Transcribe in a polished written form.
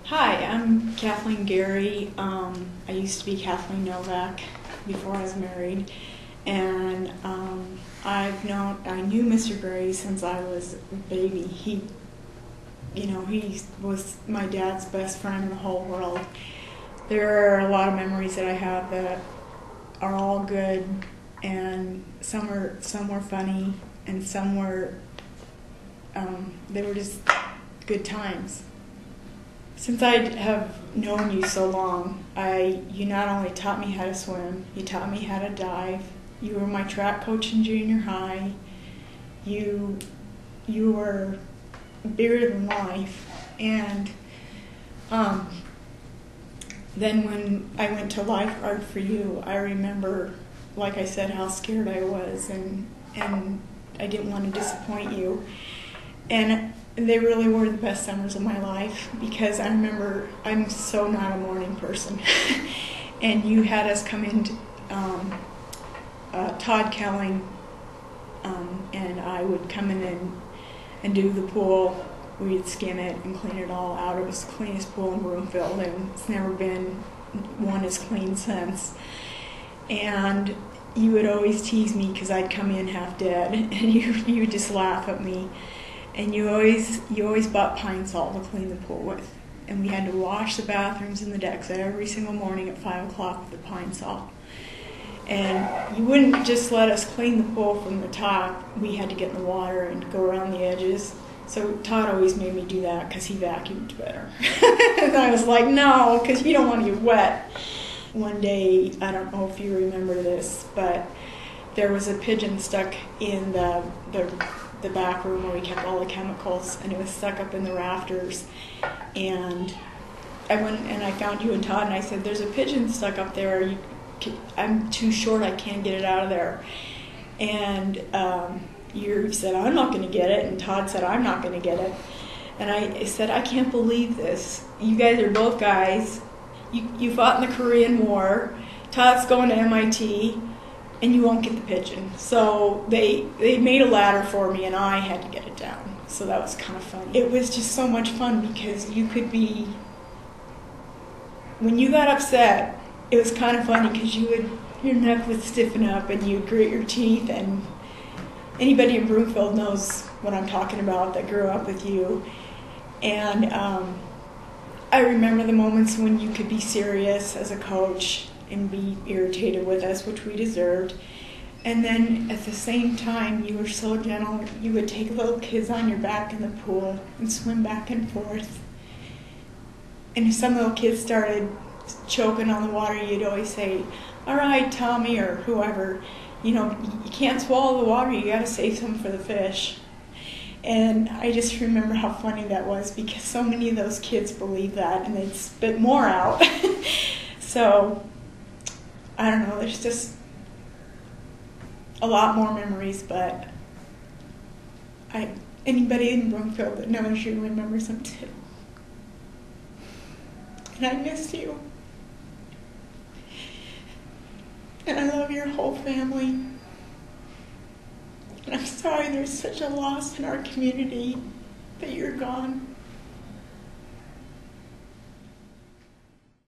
Hi, I'm Kathleen Gerry. I used to be Kathleen Novak before I was married, and I knew Mr. Gray since I was a baby. He was my dad's best friend in the whole world. There are a lot of memories that I have that are all good, and some were funny, and some were they were just good times. Since I have known you so long, you not only taught me how to swim, you taught me how to dive. You were my track coach in junior high. You were bigger than life. And then when I went to lifeguard for you, I remember, like I said, how scared I was, and I didn't want to disappoint you. And they really were the best summers of my life, because I remember I'm so not a morning person. And you had us come in, Todd Kelling, and I would come in and do the pool. We'd skim it and clean it all out. It was the cleanest pool in Broomfield, and it's never been one as clean since. And you would always tease me because I'd come in half dead, and you would just laugh at me. And you always bought pine salt to clean the pool with. And we had to wash the bathrooms and the decks every single morning at 5 o'clock with the pine salt. And you wouldn't just let us clean the pool from the top. We had to get in the water and go around the edges. So Todd always made me do that because he vacuumed better. And I was like, no, because you don't want to get wet. One day, I don't know if you remember this, but there was a pigeon stuck in the back room where we kept all the chemicals, and it was stuck up in the rafters. And I went and I found you and Todd, and I said, there's a pigeon stuck up there. I'm too short, I can't get it out of there. And you said, I'm not going to get it, and Todd said, I'm not going to get it. And I said, I can't believe this. You guys are both guys. You fought in the Korean War. Todd's going to MIT. And you won't get the pigeon. So they made a ladder for me, and I had to get it down. So that was kind of fun. It was just so much fun because you could be, when you got upset, it was kind of funny because your neck would stiffen up and you'd grit your teeth, and anybody in Broomfield knows what I'm talking about that grew up with you. And I remember the moments when you could be serious as a coach and be irritated with us, which we deserved. And then at the same time, you were so gentle. You would take little kids on your back in the pool and swim back and forth. And if some little kids started choking on the water, you'd always say, all right, Tommy, or whoever, you can't swallow the water, you gotta save some for the fish. And I just remember how funny that was, because so many of those kids believed that, and they'd spit more out. So I don't know, there's just a lot more memories, but anybody in Broomfield that knows you remembers them too. And I miss you. And I love your whole family. And I'm sorry there's such a loss in our community that you're gone.